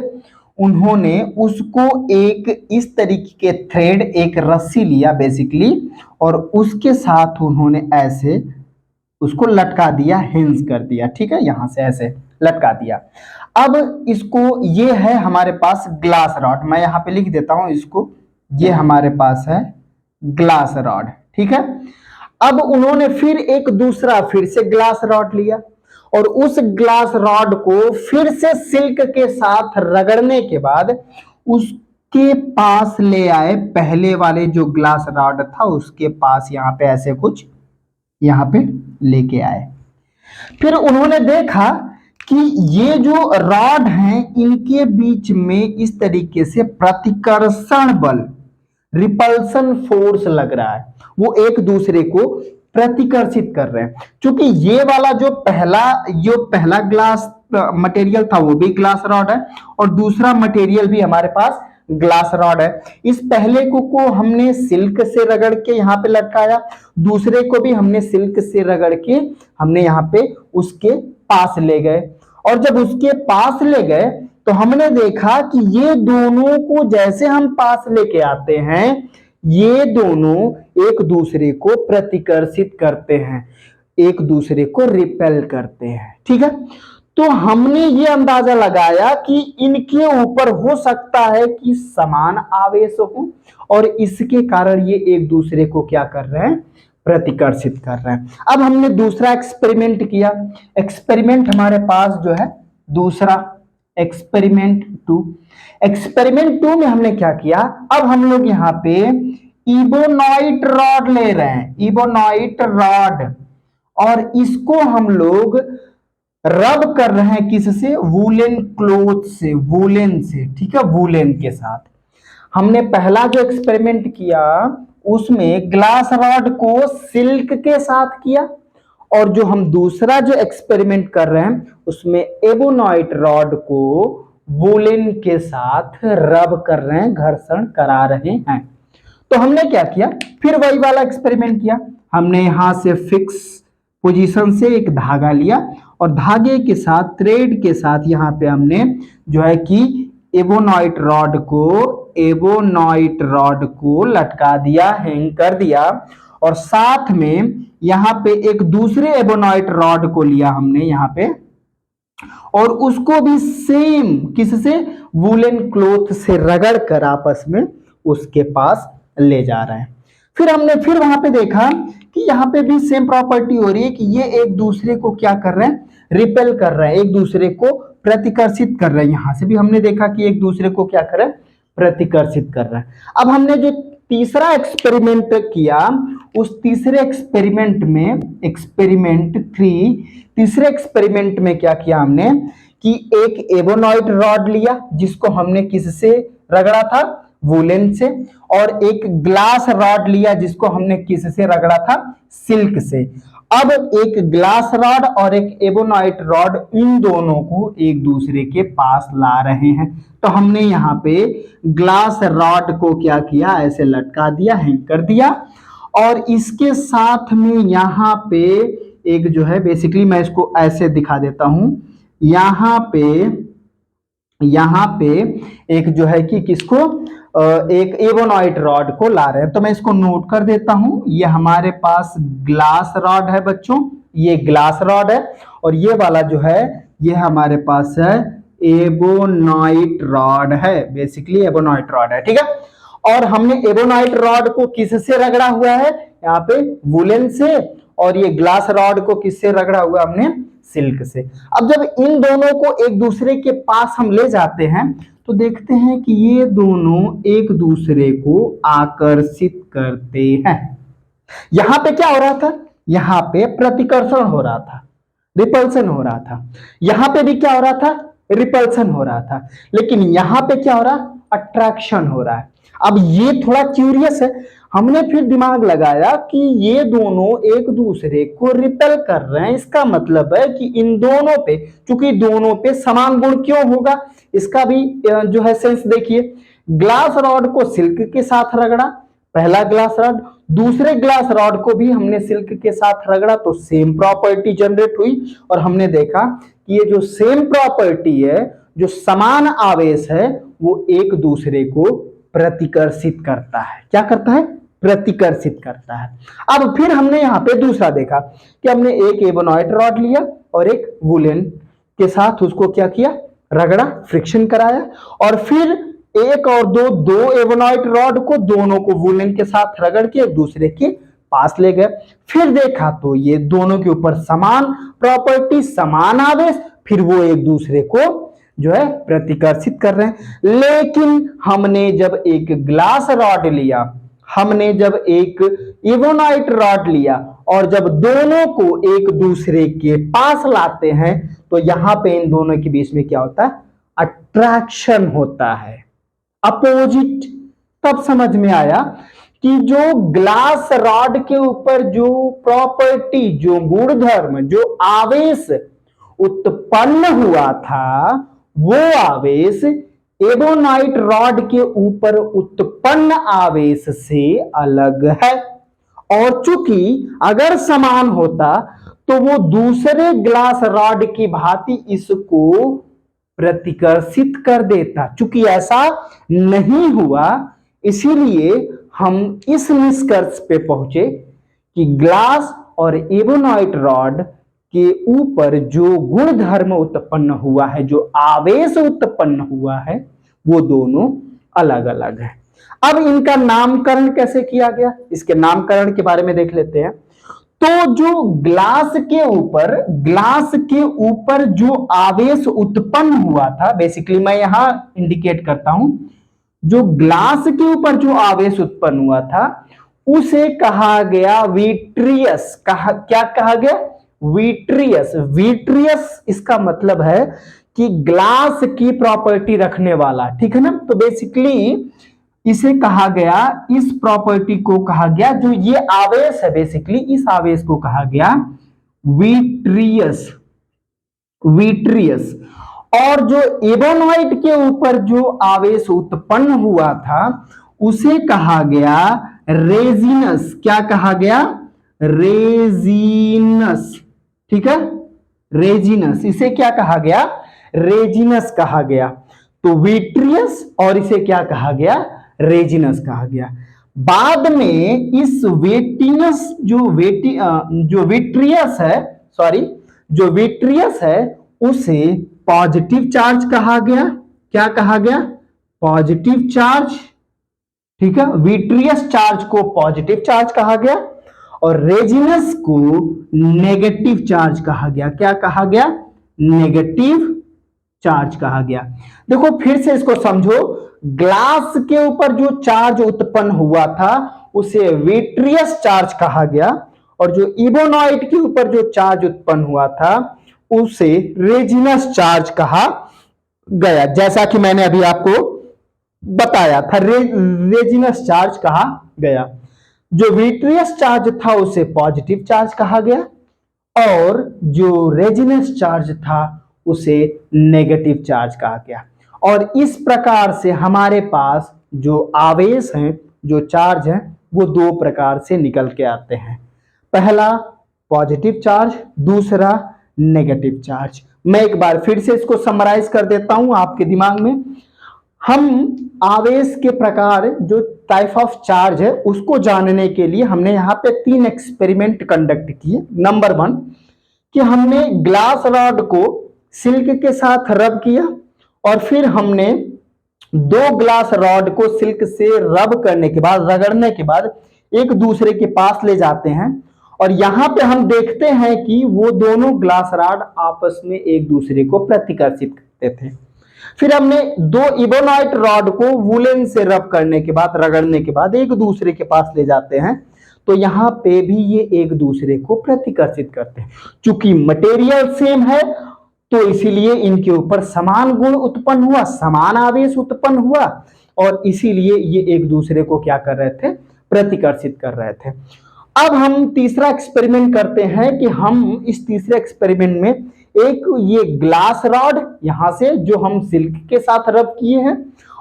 उन्होंने उसको एक इस तरीके के थ्रेड, एक रस्सी लिया बेसिकली, और उसके साथ उन्होंने ऐसे उसको लटका दिया, हिंज कर दिया। ठीक है, यहां से ऐसे लटका दिया। अब इसको, ये है हमारे पास ग्लास रॉड, मैं यहां पे लिख देता हूं इसको, ये हमारे पास है ग्लास रॉड। ठीक है, अब उन्होंने फिर से ग्लास रॉड लिया, और उस ग्लास रॉड को फिर से सिल्क के साथ रगड़ने के बाद उसके पास ले आए, पहले वाले जो ग्लास रॉड था उसके पास, यहां पे ऐसे कुछ यहां पे लेके आए। फिर उन्होंने देखा कि ये जो रॉड हैं इनके बीच में इस तरीके से प्रतिकर्षण बल, रिपल्सन फोर्स लग रहा है, वो एक दूसरे को प्रतिकर्षित कर रहे हैं। क्योंकि ये वाला जो पहला ग्लास मटेरियल था वो भी ग्लास रॉड है और दूसरा मटेरियल भी हमारे पास ग्लास रॉड है। इस पहले को हमने सिल्क से रगड़ के यहाँ पे लटकाया, दूसरे को भी हमने सिल्क से रगड़ के हमने यहाँ पे उसके पास ले गए। और जब उसके पास ले गए तो हमने देखा कि ये दोनों को जैसे हम पास लेके आते हैं, ये दोनों एक दूसरे को प्रतिकर्षित करते हैं, एक दूसरे को रिपेल करते हैं। ठीक है, तो हमने ये अंदाजा लगाया कि इनके ऊपर हो सकता है कि समान आवेश हो और इसके कारण ये एक दूसरे को क्या कर रहे हैं, प्रतिकर्षित कर रहे हैं। अब हमने दूसरा एक्सपेरिमेंट किया। एक्सपेरिमेंट हमारे पास जो है दूसरा एक्सपेरिमेंट 2 में हमने क्या किया, अब हम लोग यहाँ पे इबोनाइट रॉड ले रहे हैं, इबोनाइट रॉड, और इसको हम लोग रब कर रहे हैं किससे, वूलन क्लोथ से, वूलन से। ठीक है, वूलन के साथ। हमने पहला जो एक्सपेरिमेंट किया उसमें ग्लास रॉड को सिल्क के साथ किया और जो हम दूसरा जो एक्सपेरिमेंट कर रहे हैं उसमें एबोनाइट रॉड को वूलन के साथ रब कर रहे हैं, घर्षण करा रहे हैं। तो हमने क्या किया, फिर वही वाला एक्सपेरिमेंट किया। हमने यहां से फिक्स पोजीशन से एक धागा लिया और धागे के साथ, थ्रेड के साथ यहाँ पे हमने जो है कि एबोनाइट रॉड को लटका दिया, हैंग कर दिया, और साथ में यहाँ पे एक दूसरे एबोनाइट रॉड को लिया हमने यहाँ पे और उसको भी सेम किससे, वूलन क्लॉथ से रगड़ कर आपस में उसके पास ले जा रहे हैं। फिर हमने फिर वहां पे देखा कि यहाँ पे भी सेम प्रॉपर्टी हो रही है कि ये एक दूसरे को क्या कर रहे हैं, रिपेल कर रहे हैं, एक दूसरे को प्रतिकर्षित कर रहे हैं। यहां से भी हमने देखा कि एक दूसरे को क्या कर रहे हैं, प्रतिकर्षित कर रहे हैं। अब हमने जो तीसरा एक्सपेरिमेंट किया उस तीसरे एक्सपेरिमेंट में, एक्सपेरिमेंट 3, तीसरे एक्सपेरिमेंट में क्या किया हमने कि एक एबोनाइट रॉड लिया जिसको हमने किससे रगड़ा था, वूलन से, और एक ग्लास रॉड लिया जिसको हमने किससे रगड़ा था, सिल्क से। अब एक ग्लास रॉड और एक एबोनाइट रॉड, इन दोनों को एक दूसरे के पास ला रहे हैं। तो हमने यहाँ पे ग्लास रॉड को क्या किया, ऐसे लटका दिया, हैंग कर दिया, और इसके साथ में यहाँ पे एक जो है, बेसिकली मैं इसको ऐसे दिखा देता हूं, यहाँ पे एक जो है कि किसको, एक एबोनाइट रॉड को ला रहे हैं। तो मैं इसको नोट कर देता हूं, ये हमारे पास ग्लास रॉड है बच्चों, ये ग्लास रॉड है, और ये वाला जो है ये हमारे पास है एबोनाइट रॉड है, बेसिकली एबोनाइट रॉड है। ठीक है, और हमने एबोनाइट रॉड को किससे रगड़ा हुआ है, यहाँ पे वूलन से, और ये ग्लास रॉड को किससे रगड़ा हुआ हमने, सिल्क से। अब जब इन दोनों को एक दूसरे के पास हम ले जाते हैं तो देखते हैं कि ये दोनों एक दूसरे को आकर्षित करते हैं। यहां पे क्या हो रहा था, यहां पे प्रतिकर्षण हो रहा था, रिपल्सन हो रहा था। यहां पे भी क्या हो रहा था, रिपल्सन हो रहा था। लेकिन यहां पे क्या हो रहा, अट्रैक्शन हो रहा है। अब ये थोड़ा क्यूरियस है, हमने फिर दिमाग लगाया कि ये दोनों एक दूसरे को रिपेल कर रहे हैं, इसका मतलब है कि इन दोनों पे, चूंकि दोनों पे समान गुण क्यों होगा, इसका भी जो है सेंस देखिए। ग्लास रॉड को सिल्क के साथ रगड़ा, पहला ग्लास रॉड, दूसरे ग्लास रॉड को भी हमने सिल्क के साथ रगड़ा, तो सेम प्रॉपर्टी जनरेट हुई, और हमने देखा कि ये जो सेम प्रॉपर्टी है, जो समान आवेश है, वो एक दूसरे को प्रतिकर्षित करता है। क्या करता है, प्रतिकर्षित करता है। अब फिर हमने यहाँ पे दूसरा देखा कि हमने एक एबोनाइट रॉड लिया और एक वूलन के साथ उसको क्या किया, रगड़ा, फ्रिक्शन कराया, और फिर एक और दो एबोनाइट रॉड को, दोनों को वूलन के साथ रगड़ के एक दूसरे के पास ले गए। फिर देखा तो ये दोनों के ऊपर समान प्रॉपर्टी, समान आवेश, फिर वो एक दूसरे को जो है प्रतिकर्षित कर रहे हैं। लेकिन हमने जब एक ग्लास रॉड लिया, हमने जब एक एबोनाइट रॉड लिया और जब दोनों को एक दूसरे के पास लाते हैं तो यहां पे इन दोनों के बीच में क्या होता है, अट्रैक्शन होता है, अपोजिट। तब समझ में आया कि जो ग्लास रॉड के ऊपर जो प्रॉपर्टी, जो गुणधर्म, जो आवेश उत्पन्न हुआ था, वो आवेश एबोनाइट रॉड के ऊपर उत्पन्न आवेश से अलग है। और चूंकि अगर समान होता तो वो दूसरे ग्लास रॉड की भांति इसको प्रतिकर्षित कर देता। चूंकि ऐसा नहीं हुआ, इसीलिए हम इस निष्कर्ष पे पहुंचे कि ग्लास और एबोनाइट रॉड के ऊपर जो गुणधर्म उत्पन्न हुआ है, जो आवेश उत्पन्न हुआ है, वो दोनों अलग अलग है। अब इनका नामकरण कैसे किया गया, इसके नामकरण के बारे में देख लेते हैं। तो जो ग्लास के ऊपर जो आवेश उत्पन्न हुआ था, बेसिकली मैं यहां इंडिकेट करता हूं, जो ग्लास के ऊपर जो आवेश उत्पन्न हुआ था उसे कहा गया विट्रियस। क्या कहा गया, विट्रियस। विट्रियस इसका मतलब है कि ग्लास की प्रॉपर्टी रखने वाला, ठीक है ना। तो बेसिकली इसे कहा गया, इस प्रॉपर्टी को कहा गया, जो ये आवेश है बेसिकली इस आवेश को कहा गया विट्रियस। विट्रियस। और जो एबोनाइट के ऊपर जो आवेश उत्पन्न हुआ था उसे कहा गया रेजिनस। क्या कहा गया, रेजिनस, ठीक है, रेजिनस। इसे क्या कहा गया, रेजिनस कहा गया। तो विट्रियस और इसे क्या कहा गया, रेजिनस कहा गया। बाद में इस वेटिनस जो विट्रियस है, सॉरी, जो विट्रियस है उसे पॉजिटिव चार्ज कहा गया। क्या कहा गया, पॉजिटिव चार्ज, ठीक है। विट्रियस चार्ज को पॉजिटिव चार्ज कहा गया और रेजिनस को नेगेटिव चार्ज कहा गया। क्या कहा गया, नेगेटिव चार्ज कहा गया। देखो फिर से इसको समझो, ग्लास के ऊपर जो चार्ज उत्पन्न हुआ था उसे विट्रियस चार्ज कहा गया और जो इबोनाइट के ऊपर जो चार्ज उत्पन्न हुआ था उसे रेजिनस चार्ज कहा गया। जैसा कि मैंने अभी आपको बताया था, रेजिनस चार्ज कहा गया। जो विट्रियस चार्ज था उसे पॉजिटिव चार्ज कहा गया और जो रेजिनस चार्ज था उसे नेगेटिव चार्ज कहा गया। और इस प्रकार से हमारे पास जो आवेश हैं, जो चार्ज हैं, वो दो प्रकार से निकल के आते हैं। पहला पॉजिटिव चार्ज, दूसरा नेगेटिव चार्ज। मैं एक बार फिर से इसको समराइज कर देता हूं आपके दिमाग में। हम आवेश के प्रकार, जो टाइप ऑफ चार्ज है, उसको जानने के लिए हमने यहाँ पे 3 एक्सपेरिमेंट कंडक्ट किए। नंबर 1 कि हमने ग्लास रॉड को सिल्क के साथ रब किया और फिर हमने 2 ग्लास रॉड को सिल्क से रब करने के बाद, रगड़ने के बाद एक दूसरे के पास ले जाते हैं और यहां पे हम देखते हैं कि वो दोनों ग्लास रॉड आपस में एक दूसरे को प्रतिकर्षित करते थे। फिर हमने 2 इबोनाइट रॉड को वुलन से रब करने के बाद, रगड़ने के बाद एक दूसरे के पास ले जाते हैं तो यहां पे भी ये एक दूसरे को प्रतिकर्षित करते हैं। चूंकि मटेरियल सेम है तो इसीलिए इनके ऊपर समान गुण उत्पन्न हुआ, समान आवेश उत्पन्न हुआ और इसीलिए ये एक दूसरे को क्या कर रहे थे, प्रतिकर्षित कर रहे थे। अब हम तीसरा एक्सपेरिमेंट करते हैं कि हम इस तीसरे एक्सपेरिमेंट में एक ये ग्लास रॉड यहां से जो हम सिल्क के साथ रब किए हैं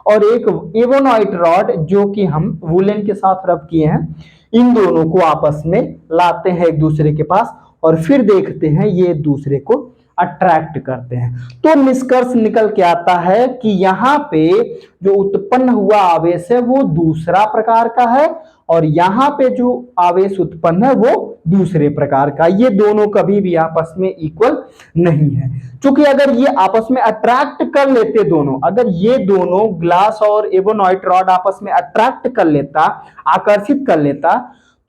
और एक एबोनाइट रॉड जो कि हम वुलन के साथ रब किए हैं, इन दोनों को आपस में लाते हैं एक दूसरे के पास और फिर देखते हैं ये एक दूसरे को अट्रैक्ट करते हैं। तो निष्कर्ष निकल के आता है कि यहाँ पे जो उत्पन्न हुआ आवेश है वो दूसरा प्रकार का है और यहाँ पे जो आवेश उत्पन्न है वो दूसरे प्रकार का। ये दोनों कभी भी आपस में इक्वल नहीं है। क्योंकि अगर ये आपस में अट्रैक्ट कर लेते दोनों, अगर ये दोनों ग्लास और एबोनाइट रॉड आपस में अट्रैक्ट कर लेता, आकर्षित कर लेता,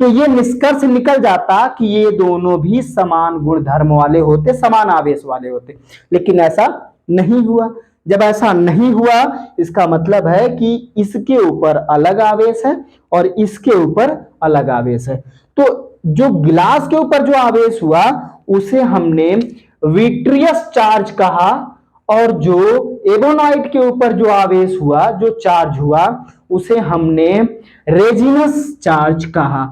तो ये निष्कर्ष निकल जाता कि ये दोनों भी समान गुणधर्म वाले होते, समान आवेश वाले होते। लेकिन ऐसा नहीं हुआ। जब ऐसा नहीं हुआ इसका मतलब है कि इसके ऊपर अलग आवेश है और इसके ऊपर अलग आवेश है। तो जो गिलास के ऊपर जो आवेश हुआ उसे हमने विट्रियस चार्ज कहा, और जो एबोनाइट के ऊपर जो आवेश हुआ, जो चार्ज हुआ, उसे हमने रेजिनस चार्ज कहा।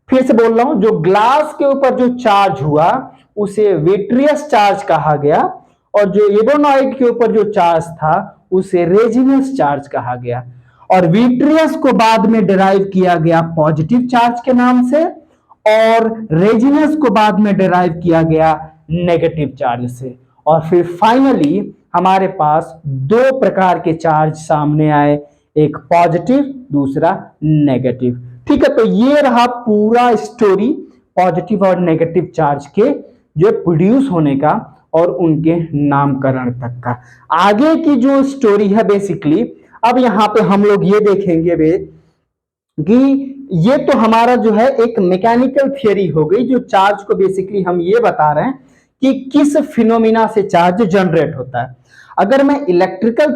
फिर से बोल रहा हूं, जो ग्लास के ऊपर जो चार्ज हुआ उसे विट्रियस चार्ज कहा गया, और जो एबोनाइट के ऊपर जो चार्ज था उसे रेजिनस चार्ज कहा गया। और विट्रियस को बाद में डिराइव किया गया पॉजिटिव चार्ज के नाम से, और रेजिनस को बाद में डिराइव किया गया नेगेटिव चार्ज से। और फिर फाइनली हमारे पास दो प्रकार के चार्ज सामने आए, एक पॉजिटिव, दूसरा नेगेटिव। ठीक है, तो ये रहा पूरा स्टोरी पॉजिटिव और नेगेटिव चार्ज के जो प्रोड्यूस होने का और उनके नामकरण तक का। आगे की जो स्टोरी है बेसिकली, अब यहां पे हम लोग ये देखेंगे कि ये तो हमारा जो है एक मैकेनिकल थियरी हो गई, जो चार्ज को बेसिकली हम ये बता रहे हैं कि किस फिनोमिना से चार्ज जनरेट होता है। अगर मैं इलेक्ट्रिकल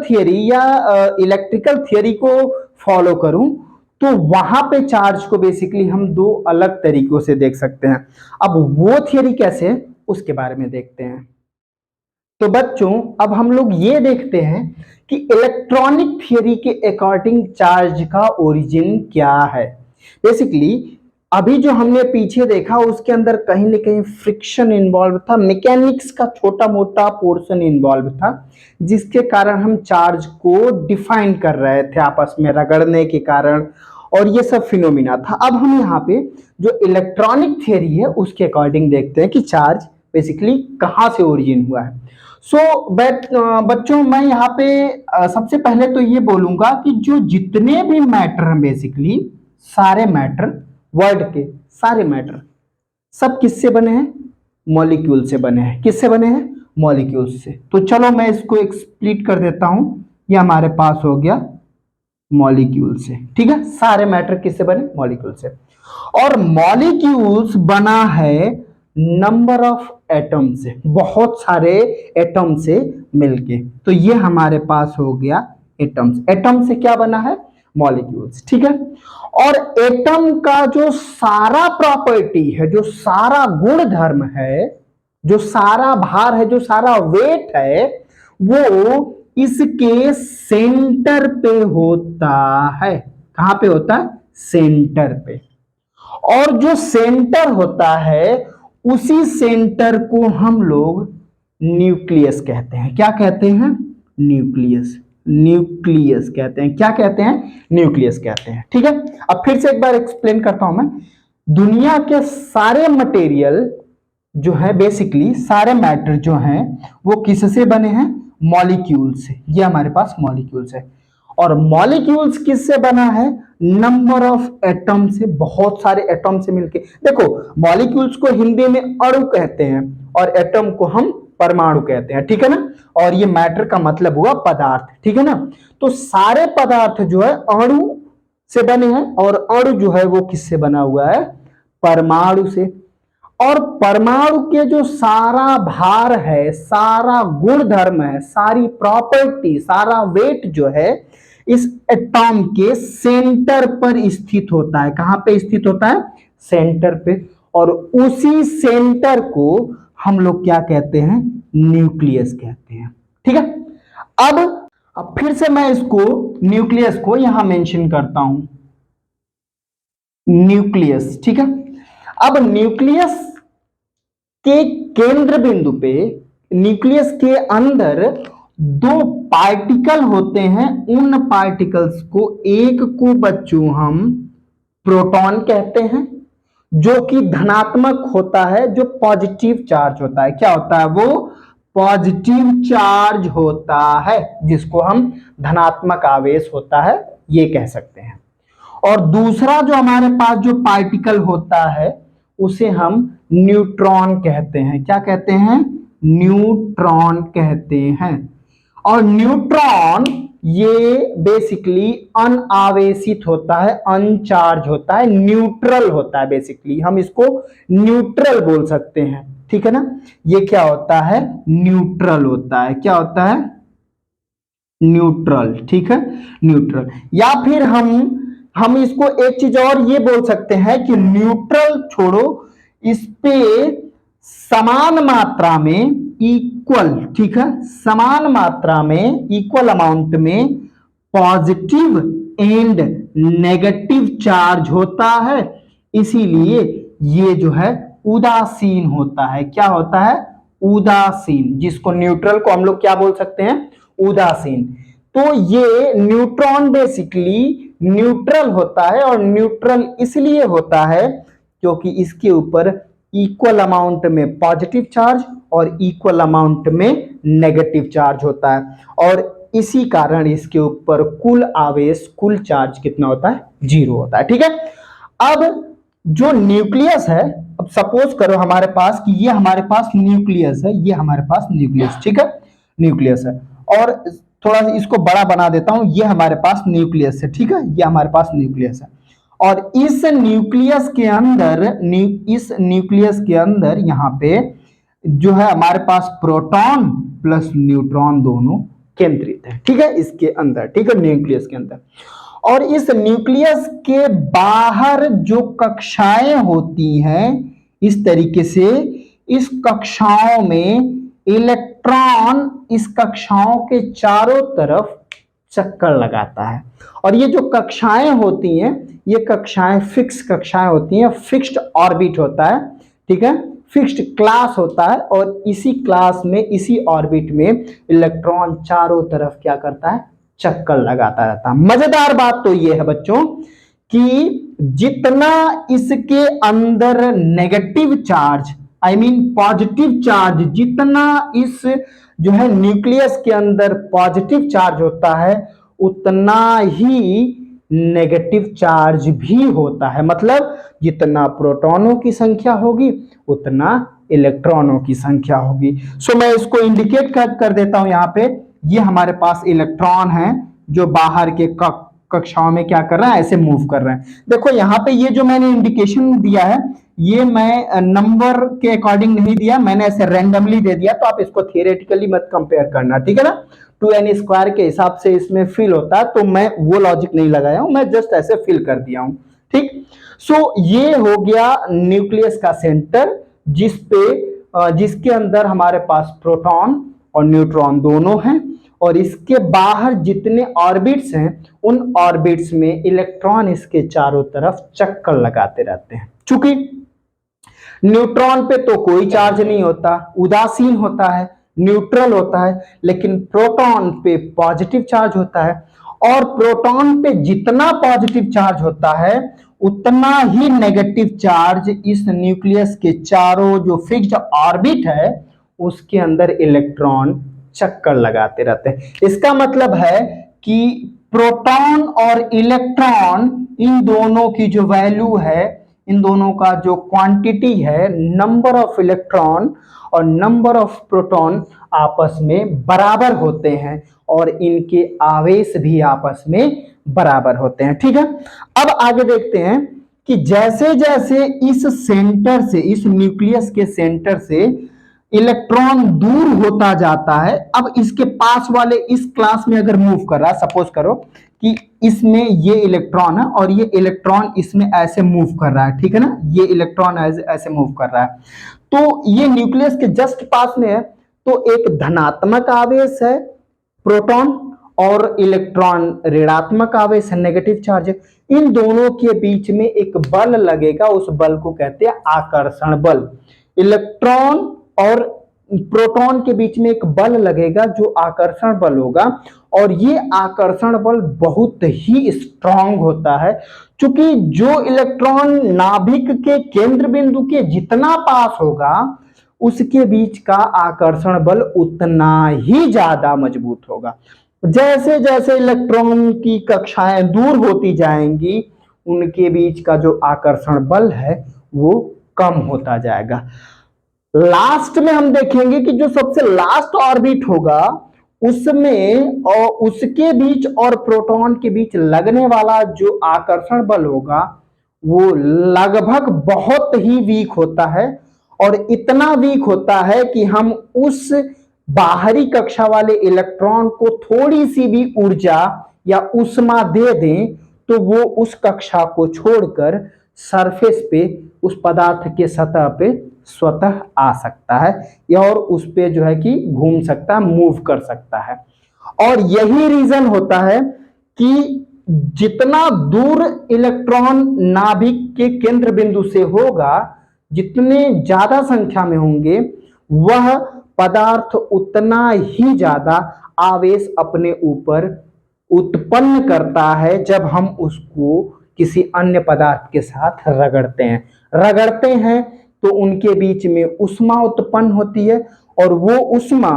थियरी को फॉलो करूं तो वहां पे चार्ज को बेसिकली हम दो अलग तरीकों से देख सकते हैं। अब वो थियरी कैसे है उसके बारे में देखते हैं। तो बच्चों, अब हम लोग ये देखते हैं कि इलेक्ट्रॉनिक थियरी के अकॉर्डिंग चार्ज का ओरिजिन क्या है। बेसिकली अभी जो हमने पीछे देखा उसके अंदर कहीं ना कहीं फ्रिक्शन इन्वॉल्व था, मैकेनिक्स का छोटा मोटा पोर्शन इन्वॉल्व था, जिसके कारण हम चार्ज को डिफाइन कर रहे थे आपस में रगड़ने के कारण, और ये सब फिनोमिना था। अब हम यहाँ पे जो इलेक्ट्रॉनिक थियरी है उसके अकॉर्डिंग देखते हैं कि चार्ज बेसिकली कहाँ से ओरिजिन हुआ है। बच्चों, मैं यहाँ पे सबसे पहले तो ये बोलूंगा कि जो जितने भी मैटर हैं बेसिकली सारे मैटर, वर्ल्ड के सारे मैटर, सब किससे बने हैं? मॉलिक्यूल से बने हैं। किससे बने हैं? मॉलिक्यूल से। तो चलो मैं इसको एक्सप्लिट कर देता हूं। ये हमारे पास हो गया मॉलिक्यूल से। ठीक है, सारे मैटर किससे बने? मॉलिक्यूल से। और मॉलिक्यूल्स बना है नंबर ऑफ एटम से, बहुत सारे एटम से मिलके। तो ये हमारे पास हो गया एटम्स। एटम से क्या बना है? मॉलिक्यूल्स। ठीक है, और एटम का जो सारा प्रॉपर्टी है, जो सारा गुण धर्म है, जो सारा भार है, जो सारा वेट है, वो इसके सेंटर पे होता है। कहां पे होता है? सेंटर पे। और जो सेंटर होता है उसी सेंटर को हम लोग न्यूक्लियस कहते हैं। क्या कहते हैं? न्यूक्लियस। न्यूक्लियस कहते हैं। क्या कहते हैं? न्यूक्लियस कहते हैं। ठीक है, अब फिर से एक बार एक्सप्लेन करता हूं मैं। दुनिया के सारे मटेरियल जो है, बेसिकली सारे मैटर जो हैं वो किससे बने हैं? मॉलिक्यूल से। ये हमारे पास मॉलिक्यूल्स है। और मॉलिक्यूल्स किससे बना है? नंबर ऑफ एटम से, बहुत सारे एटम से मिलके। देखो, मॉलिक्यूल्स को हिंदी में अणु कहते हैं और एटम को हम परमाणु कहते हैं। ठीक है ना, और ये मैटर का मतलब हुआ पदार्थ। ठीक है ना, तो सारे पदार्थ जो है अणु से बने हैं, और अणु जो है वो किससे बना हुआ है? परमाणु से। और परमाणु के जो सारा भार है, सारा गुण धर्म है, सारी प्रॉपर्टी, सारा वेट जो है इस एटॉम के सेंटर पर स्थित होता है। कहां पे स्थित होता है? सेंटर पे। और उसी सेंटर को हम लोग क्या कहते हैं? न्यूक्लियस कहते हैं। ठीक है, अब फिर से मैं इसको न्यूक्लियस को यहां मेंशन करता हूं, न्यूक्लियस। ठीक है, अब न्यूक्लियस के केंद्र बिंदु पे, न्यूक्लियस के अंदर दो पार्टिकल होते हैं। उन पार्टिकल्स को, एक को बच्चों हम प्रोटॉन कहते हैं, जो कि धनात्मक होता है, जो पॉजिटिव चार्ज होता है। क्या होता है? वो पॉजिटिव चार्ज होता है, जिसको हम धनात्मक आवेश होता है ये कह सकते हैं। और दूसरा जो हमारे पास जो पार्टिकल होता है उसे हम न्यूट्रॉन कहते हैं। क्या कहते हैं? न्यूट्रॉन कहते हैं। और न्यूट्रॉन ये बेसिकली अनावेशित होता है, अनचार्ज होता है, न्यूट्रल होता है। बेसिकली हम इसको न्यूट्रल बोल सकते हैं। ठीक है ना, ये क्या होता है? न्यूट्रल होता है। क्या होता है? न्यूट्रल। ठीक है, न्यूट्रल। या फिर हम इसको एक चीज और ये बोल सकते हैं कि न्यूट्रल छोड़ो, इस पे समान मात्रा में इक्वल, ठीक है, समान मात्रा में इक्वल अमाउंट में पॉजिटिव एंड नेगेटिव चार्ज होता है, इसीलिए ये जो है उदासीन होता है। क्या होता है? उदासीन, जिसको न्यूट्रल को हम लोग क्या बोल सकते हैं? उदासीन। तो ये न्यूट्रॉन बेसिकली न्यूट्रल होता है, और न्यूट्रल इसलिए होता है क्योंकि इसके ऊपर इक्वल अमाउंट में पॉजिटिव चार्ज और इक्वल अमाउंट में नेगेटिव चार्ज होता है, और इसी कारण इसके ऊपर कुल आवेश, कुल चार्ज कितना होता है? 0 होता है। ठीक है। अब जो न्यूक्लियस है, अब सपोज करो हमारे पास कि ये हमारे पास न्यूक्लियस है, ये हमारे पास न्यूक्लियस, ठीक है, न्यूक्लियस है, और थोड़ा सा इसको बड़ा बना देता हूं, ये हमारे पास न्यूक्लियस है, ठीक है, ये हमारे पास न्यूक्लियस है, और इस न्यूक्लियस के अंदर, इस न्यूक्लियस के अंदर यहाँ पे जो है हमारे पास प्रोटॉन प्लस न्यूट्रॉन दोनों केंद्रित है, ठीक है, इसके अंदर, ठीक है, न्यूक्लियस के अंदर। और इस न्यूक्लियस के बाहर जो कक्षाएं होती हैं, इस तरीके से इस कक्षाओं में इलेक्ट्रॉन इस कक्षाओं के चारों तरफ चक्कर लगाता है, और ये जो कक्षाएं होती हैं, ये कक्षाएं फिक्स कक्षाएं होती हैं, फिक्स्ड ऑर्बिट होता है, ठीक है, फिक्स्ड क्लास होता है, और इसी क्लास में, इसी ऑर्बिट में इलेक्ट्रॉन चारों तरफ क्या करता है? चक्कर लगाता रहता है। मजेदार बात तो ये है बच्चों कि जितना इसके अंदर negative charge, I mean positive charge, जितना इस जो है न्यूक्लियस के अंदर पॉजिटिव चार्ज होता है, उतना ही नेगेटिव चार्ज भी होता है। मतलब जितना प्रोटॉनों की संख्या होगी उतना इलेक्ट्रॉनों की संख्या होगी। सो मैं इसको इंडिकेट कर देता हूं यहाँ पे। ये हमारे पास इलेक्ट्रॉन है जो बाहर के कक्षाओं में क्या कर रहा है? ऐसे मूव कर रहे हैं। देखो यहाँ पे ये जो मैंने इंडिकेशन दिया है, ये मैं नंबर के अकॉर्डिंग नहीं दिया, मैंने ऐसे रैंडमली दे दिया, तो आप इसको थियोरेटिकली मत कंपेयर करना, ठीक है ना। 2n² के हिसाब से इसमें फिल होता है, तो मैं वो लॉजिक नहीं लगाया हूं, मैं जस्ट ऐसे फिल कर दिया हूं, ठीक। सो ये हो गया न्यूक्लियस का सेंटर, जिसके अंदर हमारे पास प्रोटॉन और न्यूट्रॉन दोनों हैं, और इसके बाहर जितने ऑर्बिट्स हैं, उन ऑर्बिट्स में इलेक्ट्रॉन इसके चारों तरफ चक्कर लगाते रहते हैं। चूंकि न्यूट्रॉन पे तो कोई चार्ज नहीं होता, उदासीन होता है, न्यूट्रल होता है, लेकिन प्रोटॉन पे पॉजिटिव चार्ज होता है, और प्रोटॉन पे जितना पॉजिटिव चार्ज होता है उतना ही नेगेटिव चार्ज इस न्यूक्लियस के चारों जो फिक्स्ड ऑर्बिट है उसके अंदर इलेक्ट्रॉन चक्कर लगाते रहते हैं। इसका मतलब है कि प्रोटॉन और इलेक्ट्रॉन, इन दोनों की जो वैल्यू है, इन दोनों का जो क्वांटिटी है, नंबर ऑफ इलेक्ट्रॉन और नंबर ऑफ प्रोटॉन आपस में बराबर होते हैं, और इनके आवेश भी आपस में बराबर होते हैं, ठीक है। अब आगे देखते हैं कि जैसे जैसे इस सेंटर से, इस न्यूक्लियस के सेंटर से इलेक्ट्रॉन दूर होता जाता है, अब इसके पास वाले इस क्लास में अगर मूव कर रहा है, सपोज करो कि इसमें ये इलेक्ट्रॉन है और ये इलेक्ट्रॉन इसमें ऐसे मूव कर रहा है, ठीक है ना, ये इलेक्ट्रॉन ऐसे मूव कर रहा है, तो ये न्यूक्लियस के जस्ट पास में है, तो एक धनात्मक आवेश है प्रोटॉन, और इलेक्ट्रॉन ऋणात्मक आवेश है, नेगेटिव चार्ज है। इन दोनों के बीच में एक बल लगेगा, उस बल को कहते हैं आकर्षण बल। इलेक्ट्रॉन और प्रोटॉन के बीच में एक बल लगेगा जो आकर्षण बल होगा, और ये आकर्षण बल बहुत ही स्ट्रांग होता है, क्योंकि जो इलेक्ट्रॉन नाभिक के केंद्र बिंदु के जितना पास होगा उसके बीच का आकर्षण बल उतना ही ज्यादा मजबूत होगा। जैसे जैसे इलेक्ट्रॉन की कक्षाएं दूर होती जाएंगी, उनके बीच का जो आकर्षण बल है वो कम होता जाएगा। लास्ट में हम देखेंगे कि जो सबसे लास्ट ऑर्बिट होगा उसमें और उसके बीच और प्रोटॉन के बीच लगने वाला जो आकर्षण बल होगा वो लगभग बहुत ही वीक होता है, और इतना वीक होता है कि हम उस बाहरी कक्षा वाले इलेक्ट्रॉन को थोड़ी सी भी ऊर्जा या ऊष्मा दे दें तो वो उस कक्षा को छोड़कर सरफेस पे उस पदार्थ के सतह पे स्वतः आ सकता है या और उस पे जो है कि घूम सकता है, मूव कर सकता है। और यही रीजन होता है कि जितना दूर इलेक्ट्रॉन नाभिक के केंद्र बिंदु से होगा, जितने ज्यादा संख्या में होंगे, वह पदार्थ उतना ही ज्यादा आवेश अपने ऊपर उत्पन्न करता है जब हम उसको किसी अन्य पदार्थ के साथ रगड़ते हैं तो उनके बीच में ऊष्मा उत्पन्न होती है और वो ऊष्मा,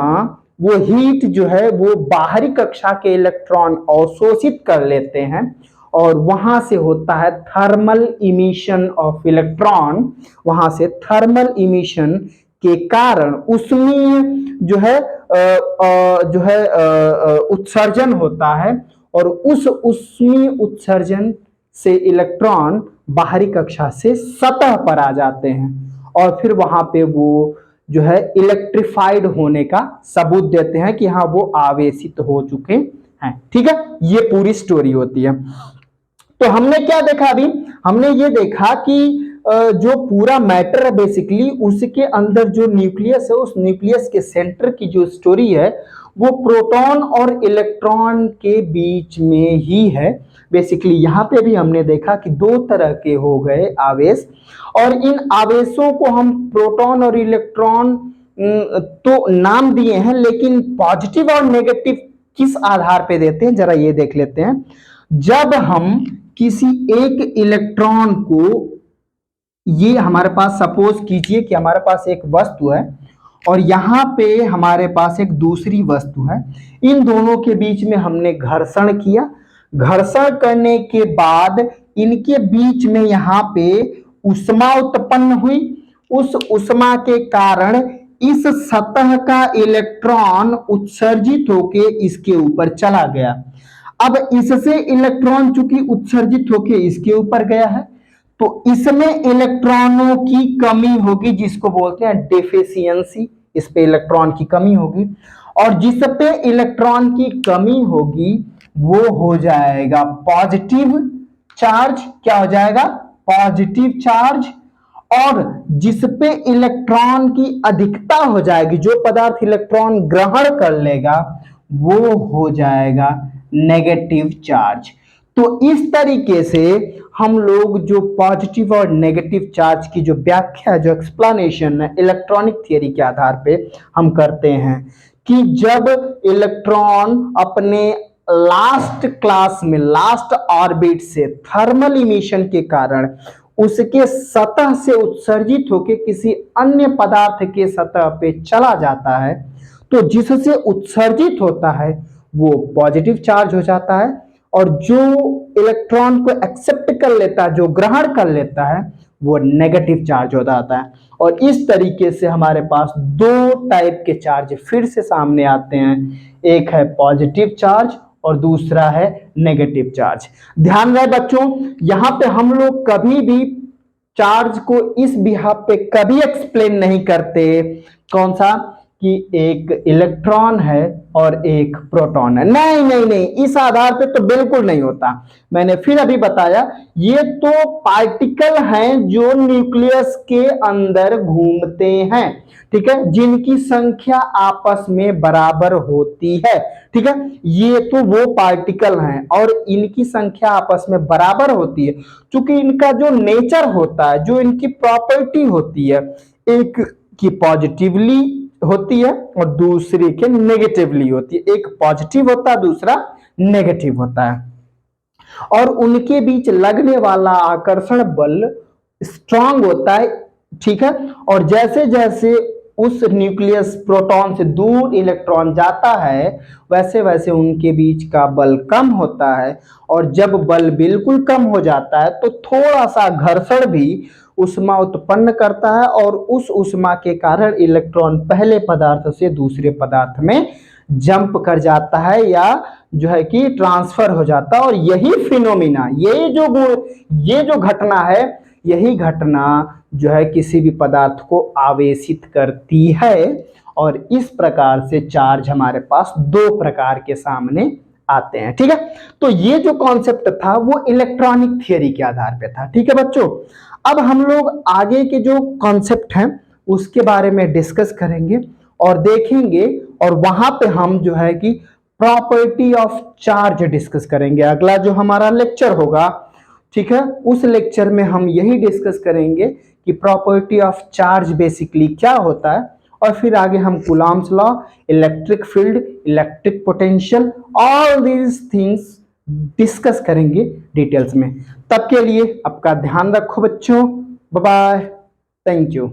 वो हीट जो है वो बाहरी कक्षा के इलेक्ट्रॉन अवशोषित कर लेते हैं और वहां से होता है थर्मल इमिशन ऑफ इलेक्ट्रॉन। वहां से थर्मल इमिशन के कारण उष्मीय उत्सर्जन होता है और उस उष्मीय उत्सर्जन से इलेक्ट्रॉन बाहरी कक्षा से सतह पर आ जाते हैं और फिर वहां पे वो जो है इलेक्ट्रिफाइड होने का सबूत देते हैं कि हाँ वो आवेशित हो चुके हैं। ठीक है, ये पूरी स्टोरी होती है। तो हमने क्या देखा अभी? हमने ये देखा कि जो पूरा मैटर है बेसिकली उसके अंदर जो न्यूक्लियस है, उस न्यूक्लियस के सेंटर की जो स्टोरी है वो प्रोटॉन और इलेक्ट्रॉन के बीच में ही है। बेसिकली यहाँ पे भी हमने देखा कि दो तरह के हो गए आवेश और इन आवेशों को हम प्रोटॉन और इलेक्ट्रॉन तो नाम दिए हैं, लेकिन पॉजिटिव और नेगेटिव किस आधार पे देते हैं जरा ये देख लेते हैं। जब हम किसी एक इलेक्ट्रॉन को, ये हमारे पास सपोज कीजिए कि हमारे पास एक वस्तु है और यहाँ पे हमारे पास एक दूसरी वस्तु है, इन दोनों के बीच में हमने घर्षण किया। घर्षण करने के बाद इनके बीच में यहाँ पे ऊष्मा उत्पन्न हुई। उस ऊष्मा के कारण इस सतह का इलेक्ट्रॉन उत्सर्जित होके इसके ऊपर चला गया। अब इससे इलेक्ट्रॉन चूंकि उत्सर्जित होके इसके ऊपर गया है तो इसमें इलेक्ट्रॉनों की कमी होगी जिसको बोलते हैं डेफिशिएंसी। इस पे इलेक्ट्रॉन की कमी होगी और जिस पे इलेक्ट्रॉन की कमी होगी वो हो जाएगा पॉजिटिव चार्ज। क्या हो जाएगा? Positive charge. और जिस पे इलेक्ट्रॉन की अधिकता हो जाएगी, जो पदार्थ इलेक्ट्रॉन ग्रहण कर लेगा, वो हो जाएगा नेगेटिव चार्ज। तो इस तरीके से हम लोग जो पॉजिटिव और नेगेटिव चार्ज की जो व्याख्या, जो एक्सप्लेनेशन है इलेक्ट्रॉनिक थियरी के आधार पे हम करते हैं कि जब इलेक्ट्रॉन अपने लास्ट क्लास में, लास्ट ऑर्बिट से थर्मल इमिशन के कारण उसके सतह से उत्सर्जित होकर किसी अन्य पदार्थ के सतह पे चला जाता है, तो जिससे उत्सर्जित होता है वो पॉजिटिव चार्ज हो जाता है और जो इलेक्ट्रॉन को एक्सेप्ट कर लेता है, जो ग्रहण कर लेता है, वो नेगेटिव चार्ज हो जाता है। और इस तरीके से हमारे पास दो टाइप के चार्ज फिर से सामने आते हैं, एक है पॉजिटिव चार्ज और दूसरा है नेगेटिव चार्ज। ध्यान रहे बच्चों, यहां पे हम लोग कभी भी चार्ज को इस बिहाफ पे कभी एक्सप्लेन नहीं करते, कौन सा, कि एक इलेक्ट्रॉन है और एक प्रोटॉन है। नहीं नहीं नहीं, इस आधार पे तो बिल्कुल नहीं होता। मैंने फिर अभी बताया ये तो पार्टिकल हैं जो न्यूक्लियस के अंदर घूमते हैं, ठीक है, जिनकी संख्या आपस में बराबर होती है। ठीक है, ये तो वो पार्टिकल हैं और इनकी संख्या आपस में बराबर होती है। क्योंकि इनका जो नेचर होता है, जो इनकी प्रॉपर्टी होती है, एक की पॉजिटिवली होती है और दूसरी के नेगेटिवली होती है। एक पॉजिटिव होता है, दूसरा नेगेटिव होता है और उनके बीच लगने वाला आकर्षण बल स्ट्रांग होता है। ठीक है, और जैसे जैसे उस न्यूक्लियस प्रोटॉन से दूर इलेक्ट्रॉन जाता है वैसे वैसे उनके बीच का बल कम होता है और जब बल बिल्कुल कम हो जाता है तो थोड़ा सा घर्षण भी ऊष्मा उत्पन्न करता है और उस ऊष्मा के कारण इलेक्ट्रॉन पहले पदार्थ से दूसरे पदार्थ में जंप कर जाता है या जो है कि ट्रांसफर हो जाता है। और यही फिनोमिना, ये जो घटना है, यही घटना जो है किसी भी पदार्थ को आवेशित करती है और इस प्रकार से चार्ज हमारे पास दो प्रकार के सामने आते हैं। ठीक है, तो ये जो कॉन्सेप्ट था वो इलेक्ट्रॉनिक थियरी के आधार पे था। ठीक है बच्चों, अब हम लोग आगे के जो कॉन्सेप्ट हैं उसके बारे में डिस्कस करेंगे और देखेंगे, और वहां पे हम जो है कि प्रॉपर्टी ऑफ चार्ज डिस्कस करेंगे। अगला जो हमारा लेक्चर होगा, ठीक है, उस लेक्चर में हम यही डिस्कस करेंगे कि प्रॉपर्टी ऑफ चार्ज बेसिकली क्या होता है, और फिर आगे हम Coulomb's law, electric field, electric potential, all these things discuss करेंगे डिटेल्स में। तब के लिए आपका ध्यान रखो बच्चों, बाय बाय, थैंक यू।